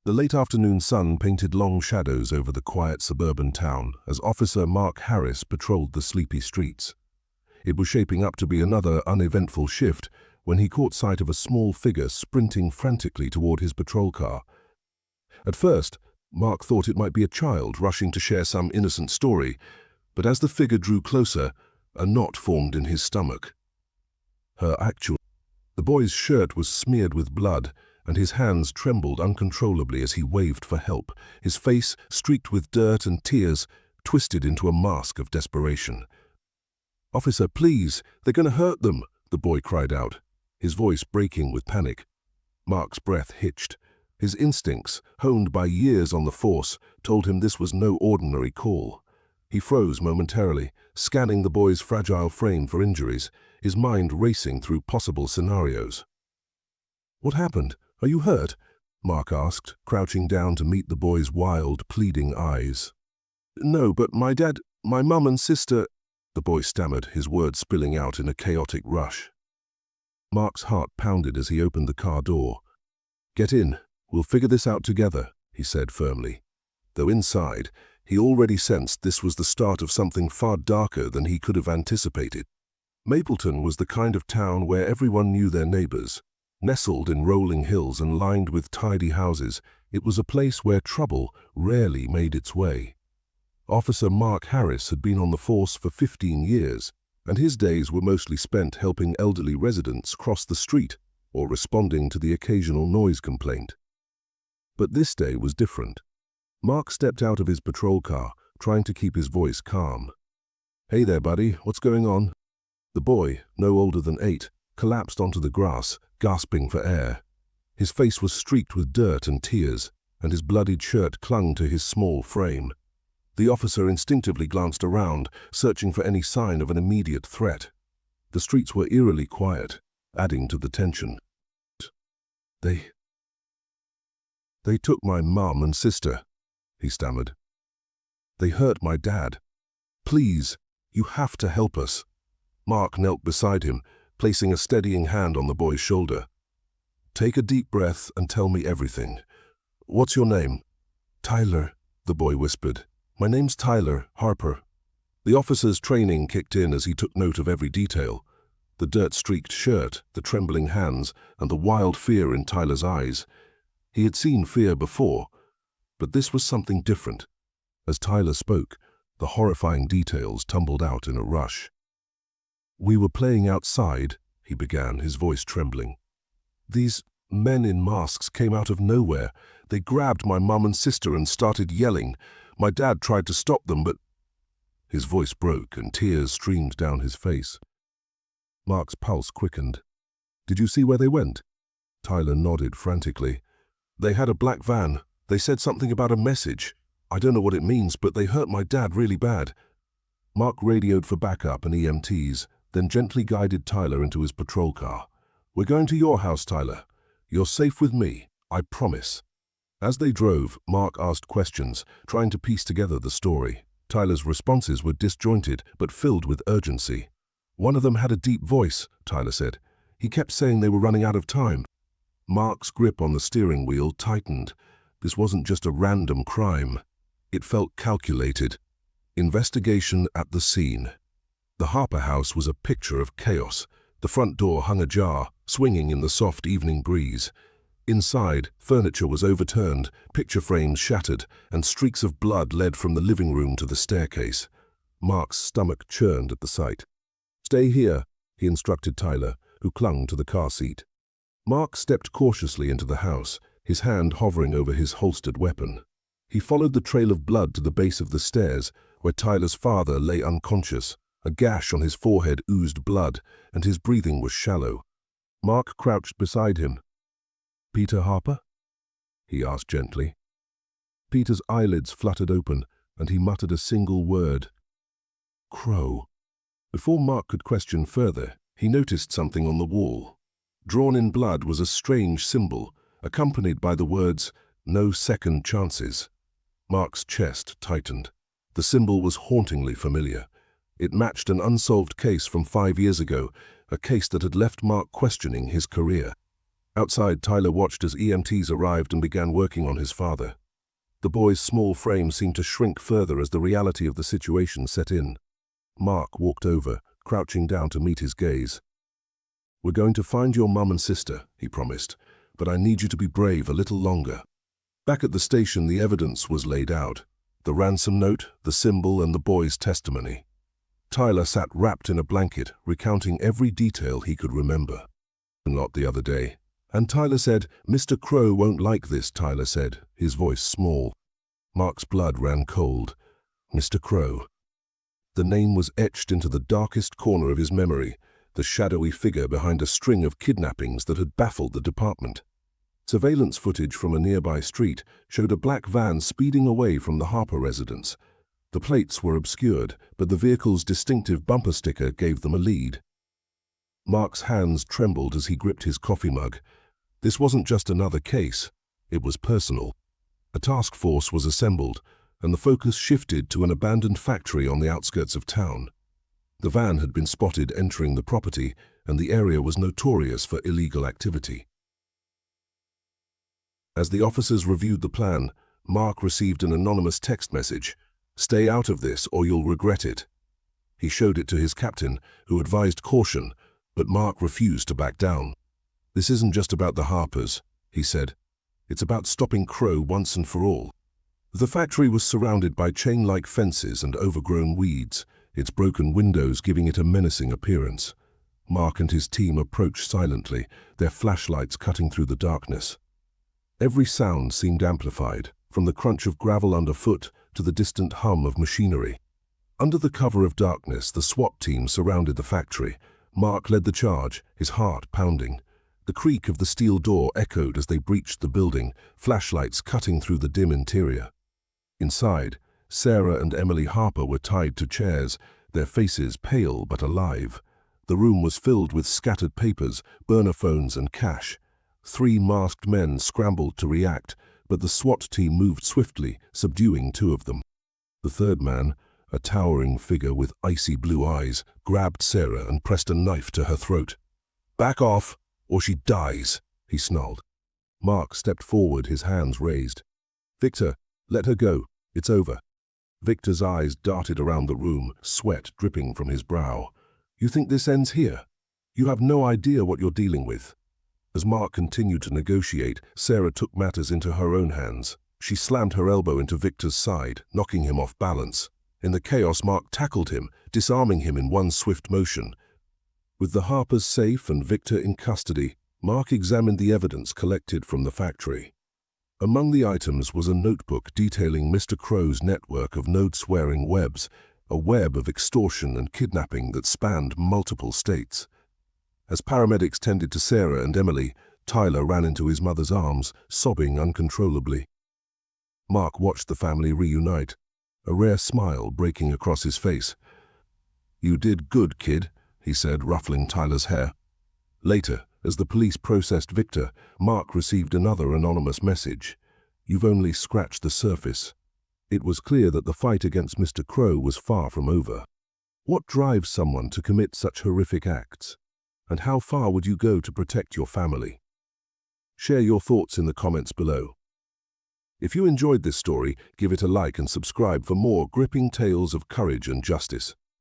The late afternoon sun painted long shadows over the quiet suburban town as Officer Mark Harris patrolled the sleepy streets. It was shaping up to be another uneventful shift when he caught sight of a small figure sprinting frantically toward his patrol car. At first, Mark thought it might be a child rushing to share some innocent story, but as the figure drew closer, a knot formed in his stomach. The boy's shirt was smeared with blood, and his hands trembled uncontrollably as he waved for help, his face, streaked with dirt and tears, twisted into a mask of desperation. "Officer, please, they're going to hurt them," the boy cried out, his voice breaking with panic. Mark's breath hitched. His instincts, honed by years on the force, told him this was no ordinary call. He froze momentarily, scanning the boy's fragile frame for injuries, his mind racing through possible scenarios. "What happened? Are you hurt?" Mark asked, crouching down to meet the boy's wild, pleading eyes. "No, but my dad, my mum and sister," the boy stammered, his words spilling out in a chaotic rush. Mark's heart pounded as he opened the car door. "Get in. We'll figure this out together," he said firmly. Though inside, he already sensed this was the start of something far darker than he could have anticipated. Mapleton was the kind of town where everyone knew their neighbors. Nestled in rolling hills and lined with tidy houses, it was a place where trouble rarely made its way. Officer Mark Harris had been on the force for 15 years, and his days were mostly spent helping elderly residents cross the street or responding to the occasional noise complaint. But this day was different. Mark stepped out of his patrol car, trying to keep his voice calm. "Hey there, buddy, what's going on?" The boy, no older than 8, collapsed onto the grass, gasping for air. His face was streaked with dirt and tears, and his bloodied shirt clung to his small frame. The officer instinctively glanced around, searching for any sign of an immediate threat. The streets were eerily quiet, adding to the tension. They took my mum and sister," he stammered. "They hurt my dad. Please, you have to help us." Mark knelt beside him, placing a steadying hand on the boy's shoulder. "Take a deep breath and tell me everything. What's your name?" "Tyler," the boy whispered. "My name's Tyler Harper." The officer's training kicked in as he took note of every detail. The dirt-streaked shirt, the trembling hands, and the wild fear in Tyler's eyes. He had seen fear before, but this was something different. As Tyler spoke, the horrifying details tumbled out in a rush. "We were playing outside," he began, his voice trembling. "These men in masks came out of nowhere. They grabbed my mum and sister and started yelling. My dad tried to stop them, but—" His voice broke and tears streamed down his face. Mark's pulse quickened. "Did you see where they went?" Tyler nodded frantically. "They had a black van. They said something about a message. I don't know what it means, but they hurt my dad really bad." Mark radioed for backup and EMTs, then gently guided Tyler into his patrol car. "We're going to your house, Tyler. You're safe with me, I promise." As they drove, Mark asked questions, trying to piece together the story. Tyler's responses were disjointed, but filled with urgency. "One of them had a deep voice," Tyler said. "He kept saying they were running out of time." Mark's grip on the steering wheel tightened. This wasn't just a random crime. It felt calculated. Investigation at the scene. The Harper house was a picture of chaos. The front door hung ajar, swinging in the soft evening breeze. Inside, furniture was overturned, picture frames shattered, and streaks of blood led from the living room to the staircase. Mark's stomach churned at the sight. "Stay here," he instructed Tyler, who clung to the car seat. Mark stepped cautiously into the house, his hand hovering over his holstered weapon. He followed the trail of blood to the base of the stairs, where Tyler's father lay unconscious. A gash on his forehead oozed blood, and his breathing was shallow. Mark crouched beside him. "Peter Harper?" he asked gently. Peter's eyelids fluttered open, and he muttered a single word. "Crow." Before Mark could question further, he noticed something on the wall. Drawn in blood was a strange symbol, accompanied by the words, "No second chances." Mark's chest tightened. The symbol was hauntingly familiar. It matched an unsolved case from 5 years ago, a case that had left Mark questioning his career. Outside, Tyler watched as EMTs arrived and began working on his father. The boy's small frame seemed to shrink further as the reality of the situation set in. Mark walked over, crouching down to meet his gaze. "We're going to find your mum and sister," he promised, "but I need you to be brave a little longer." Back at the station, the evidence was laid out. The ransom note, the symbol, and the boy's testimony. Tyler sat wrapped in a blanket, recounting every detail he could remember. "Lot the other day." And Tyler said, "Mr. Crow won't like this," Tyler said, his voice small. Mark's blood ran cold. Mr. Crow. The name was etched into the darkest corner of his memory, the shadowy figure behind a string of kidnappings that had baffled the department. Surveillance footage from a nearby street showed a black van speeding away from the Harper residence. The plates were obscured, but the vehicle's distinctive bumper sticker gave them a lead. Mark's hands trembled as he gripped his coffee mug. This wasn't just another case, it was personal. A task force was assembled, and the focus shifted to an abandoned factory on the outskirts of town. The van had been spotted entering the property, and the area was notorious for illegal activity. As the officers reviewed the plan, Mark received an anonymous text message. "Stay out of this or you'll regret it." He showed it to his captain, who advised caution, but Mark refused to back down. "This isn't just about the Harpers," he said. "It's about stopping Crow once and for all." The factory was surrounded by chain-like fences and overgrown weeds, its broken windows giving it a menacing appearance. Mark and his team approached silently, their flashlights cutting through the darkness. Every sound seemed amplified, from the crunch of gravel underfoot to the distant hum of machinery. Under the cover of darkness, the SWAT team surrounded the factory. Mark led the charge, his heart pounding. The creak of the steel door echoed as they breached the building, flashlights cutting through the dim interior. Inside, Sarah and Emily Harper were tied to chairs, their faces pale but alive. The room was filled with scattered papers, burner phones, and cash. 3 masked men scrambled to react, but the SWAT team moved swiftly, subduing 2 of them. The third man, a towering figure with icy blue eyes, grabbed Sarah and pressed a knife to her throat. "Back off, or she dies," he snarled. Mark stepped forward, his hands raised. "Victor, let her go. It's over." Victor's eyes darted around the room, sweat dripping from his brow. "You think this ends here? You have no idea what you're dealing with." As Mark continued to negotiate, Sarah took matters into her own hands. She slammed her elbow into Victor's side, knocking him off balance. In the chaos, Mark tackled him, disarming him in one swift motion. With the Harpers safe and Victor in custody, Mark examined the evidence collected from the factory. Among the items was a notebook detailing Mr. Crow's network of node-swearing webs, a web of extortion and kidnapping that spanned multiple states. As paramedics tended to Sarah and Emily, Tyler ran into his mother's arms, sobbing uncontrollably. Mark watched the family reunite, a rare smile breaking across his face. "You did good, kid," he said, ruffling Tyler's hair. Later, as the police processed Victor, Mark received another anonymous message. "You've only scratched the surface." It was clear that the fight against Mr. Crow was far from over. What drives someone to commit such horrific acts? And how far would you go to protect your family? Share your thoughts in the comments below. If you enjoyed this story, give it a like and subscribe for more gripping tales of courage and justice.